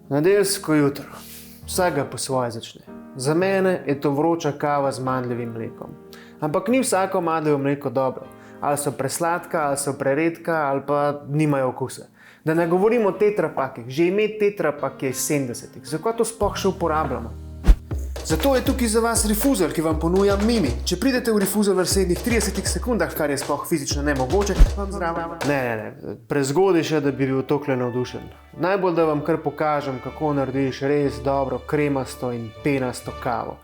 Nedeljsko jutro. Vsega po svoje začne. Za mene je to vroča kava z mandljevim mlekom. Ampak ni vsako mandljevo mleko dobro. Ali so presladka, ali so preredka, ali pa nimajo okusa. Da ne govorimo o tetrapakih. Že ime tetrapak je iz 70-ih. Zakaj to sploh še uporabljamo? Zato je tukaj za vas Refuzel, ki vam ponuja Mimi. Če pridete v Refuzel v naslednjih 30 sekundah, kar je sploh fizično nemogoče, vam zdravo. Ne. Prezgodaj še, da bi bil tokle navdušen. Najbolj, da vam kar pokažem, kako narediš res dobro kremasto in penasto kavo.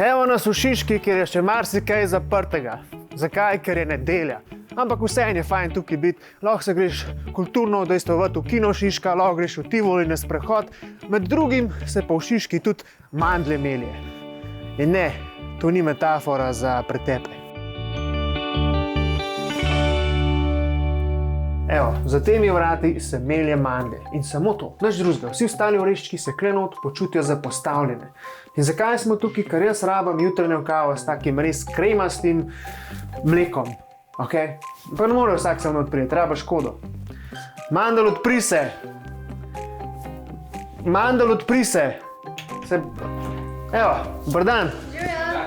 Evo nas v Šiški, kjer je še marsikaj zaprtega. Zakaj? Ker je nedelja. Ampak vseeno je fajn tukaj biti. Lahko se greš kulturno udejstvovati v kino Šiška, lahko greš v Tivoli na sprehod. Med drugim se pa v Šiški tudi mandlje melje. In ne, to ni metafora za pretepe. Evo, za temi vrati se melje mandlje. In samo to, nič drugega. Vsi ostali oreščki se klenot počutijo zapostavljene. In zakaj smo tukaj? Ker jaz rabam jutranjo kavo s takim res kremastim mlekom. Okay? Pa ne more vsak samo odprijeti, rabaš kodo. Mandl, odpri se! Mandl, odpri se! Evo, dober dan!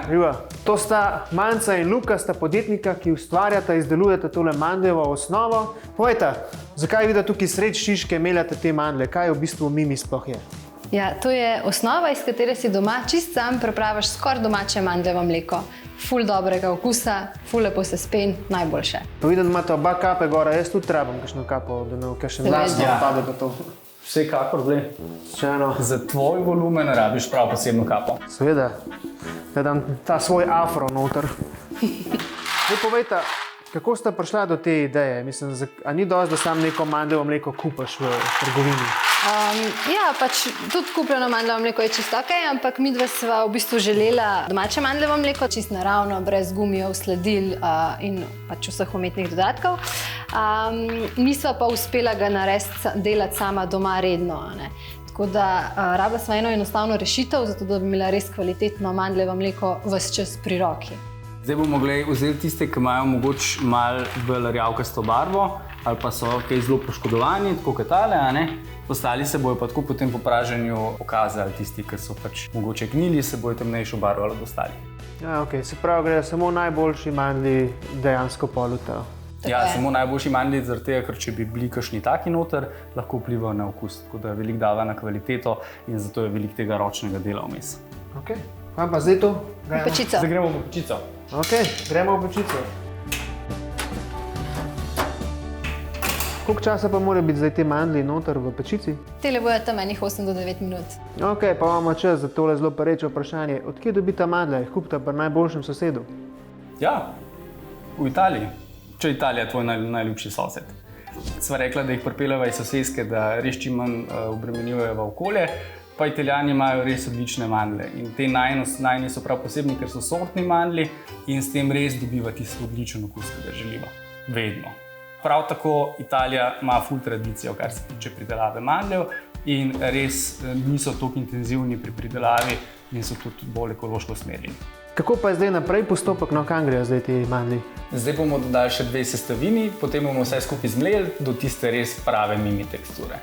Živa. To sta Manca in Luka, sta podjetnika, ki ustvarjata, izdelujeta tole mandljevo osnovo. Povejte, zakaj vi da tukaj sredi Šiške meljate te mandlje? Kaj v bistvu Mimi sploh je? Ja, to je osnova, iz katere si doma čist sam pripraviš skoraj domače mandljevo mleko. Ful dobrega okusa, ful lepo se spen, najboljše. Pa vidim, da imate oba kape gora, jaz tudi trebam kakšno kapo, da ne kakšen glasno odpade pa to. Vsekakor, glej. Za tvoj volumen rabiš prav posebno kapo. Seveda, da dam ta svoj afro noter. Zdaj povejte, kako sta prišla do te ideje? Mislim, a ni dosti, da sam neko mandljevo mleko kupaš v trgovini? Ja, pač tudi kupljeno mandljevo mleko je čisto okej, ampak midva sva v bistvu želela domače mandljevo mleko, čisto naravno, brez gumijev, sladil in pač vseh umetnih dodatkov. Nisva pa uspela ga delati sama doma redno, ne. Tako da rabila sva eno enostavno rešitev, zato da bi imela res kvalitetno mandljevo mleko ves čas pri roki. Zdaj bomo vzeli tiste, ki imajo mogoče malo bolj rjavkasto barvo ali pa so kaj zelo poškodovani, tako kot tale, a ne? Ostali se bojo pa tako potem po praženju pokazali, tisti, ki so pač mogoče gnili, se bojo temnejšo barvo ali ostali. Ja, okej, se pravi, gre samo najboljši mandlji dejansko polutajo. Ja, samo najboljši mandlji, zaradi tega, ker če bi bili kakšni taki noter, lahko vplivajo na okus, tako da veliko dava na kvaliteto in zato je veliko tega ročnega dela vmes. Okej, kaj pa zdaj to? Pečico. Zdaj gremo v pečico. Okej, gremo v pečico. Koliko časa pa mora biti zdaj te mandlji noter v pečici? Tele bojo tam enih 8 do 9 minut. Okej, pa imamo čas za tole zelo pereče vprašanje. Od kje dobita mandlje? Jih kupita pri najboljšem sosedu? Ja, v Italiji. Če je Italija tvoj najljubši sosed. Sva rekla, da jih pripeljava iz soseske, da res čim manj obremenjujejo okolje, pa Italijani imajo res odlične mandlje. In te najni so prav posebni, ker so sortni mandlji in s tem res dobiva tisti odličen okus, ki ga želimo. Vedno. Prav tako Italija ima ful tradicijo, kar se tiče pridelave mandljev in res niso toliko intenzivni pri pridelavi in so tudi bolj ekološko usmerjeni. Kako pa je zdaj naprej postopek, no kam grejo zdaj ti mandlji? Zdaj bomo dodali še 2 sestavini, potem bomo vse skupaj zmleli do tiste res prave Mimi teksture.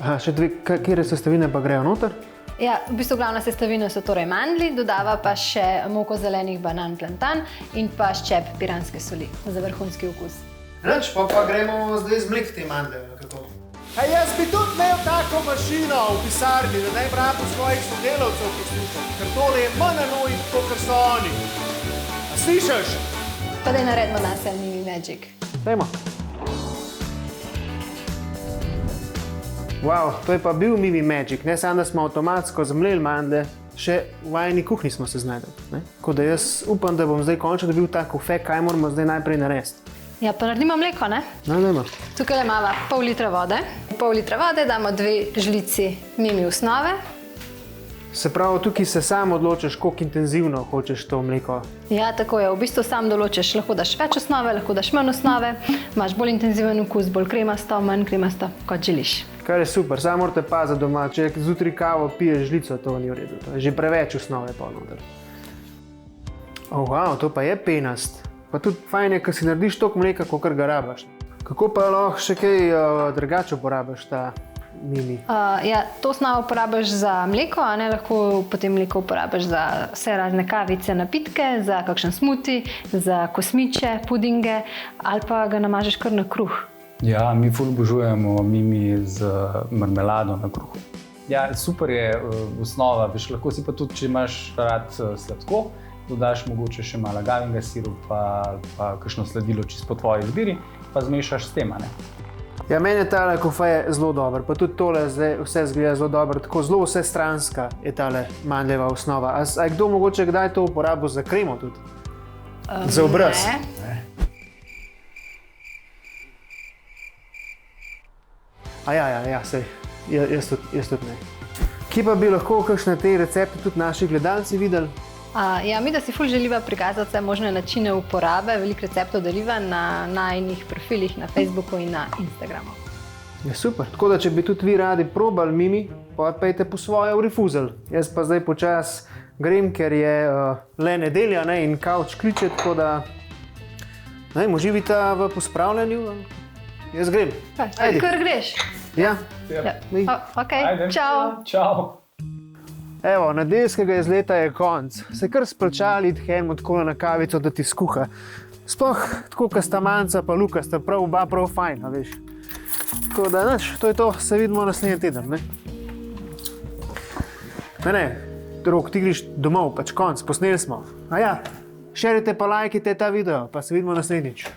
Aha, še 2, katere sestavine pa grejo noter? Ja, v bistvu glavna sestavina so torej mandlji, dodava pa še moko zelenih banan plantan in pa ščep piranske soli za vrhunski okus. Nič, pa gremo zdaj zmleti te mandlje, kako? Jaz bi tudi imel tako mašino v pisarni, da naj bratu svojih sodelavcev poslušam, ker tole je manj enoj, kot so oni. A slišaš? Pa daj naredimo nase Mimi Magic. Dajmo. Wow, to je pa bil Mimi Magic, ne samo, da smo avtomatsko zmleli mandlje, še v vajini kuhinji smo se znajdeli. Tako da jaz upam, da bom zdaj končno dobil tak ufek, kaj moramo zdaj najprej narediti. Ja, pa naredimo mleko, ne? No, dajmo. Tukaj imamo pol litra vode. V pol litra vode damo 2 žlici Mimi osnove. Se pravi, tukaj se sam odločiš, koliko intenzivno hočeš to mleko. Ja, tako je. V bistvu sam določiš, lahko daš več osnove, lahko daš manj osnove, imaš bolj intenziven okus, bolj kremasto, manj kremasto, kot želiš. Kar je super, samo morate paziti doma, če zjutraj kavo piješ žlico, to ni v redu. To je že preveč osnove pa noter. Wow, to pa je penast. Pa tudi fajn je, ker si narediš toliko mleka, kolikor ga rabiš. Kako pa lahko še kaj drugače uporabiš ta mimi? Ja, to osnovo uporabiš za mleko, a ne lahko potem mleko uporabiš za vse razne kavice, napitke, za kakšen smuti, za kosmiče, pudinge ali pa ga namažeš kar na kruh. Ja, mi ful obožujemo mimi z marmelado na kruhu. Ja, super je osnova, veš, lahko si pa tudi, če imaš rad sladko, dodaš mogoče še malo agavinega sirupa, pa kakšno sladilo čisto po tvoji izbiri, pa zmešaš s tem, a ne? Ja, meni je tale kofe zelo dober, pa tudi tole zdaj vse zgleda zelo dobro, tako zelo vsestranska je tale mandljeva osnova. A je kdo mogoče kdaj to uporabil za kremo tudi? Za obraz? Ne. Ja, sej, jaz tudi ne. Kje pa bi lahko kakšne te recepte tudi naši gledalci videli? Ja, mi da si ful želiva prikazati vse možne načine uporabe, veliko receptov deliva na najinih profilih na Facebooku in na Instagramu. Ja, super, tako da če bi tudi vi radi probali mimi, pa pejte po svoje v rifuzel. Jaz pa zdaj počas grem, ker je le nedelja, ne, in kavč kliče, tako da uživite v pospravljanju. Jaz grem. Kar greš? Ja. Ok, čau. Čau. Evo, nedeljskega izleta je konc. Se kar splačali iti enemu tako na kavico, da ti skuha. Sploh tako, ko sta Manca pa Luka, sta oba prav fajn, a veš. Tako da, to je to, se vidimo naslednji teden, ne? Ne, Rok, ti greš domov, pač konc, posneli smo. A ja, šerite pa lajkite ta video, pa se vidimo naslednjič.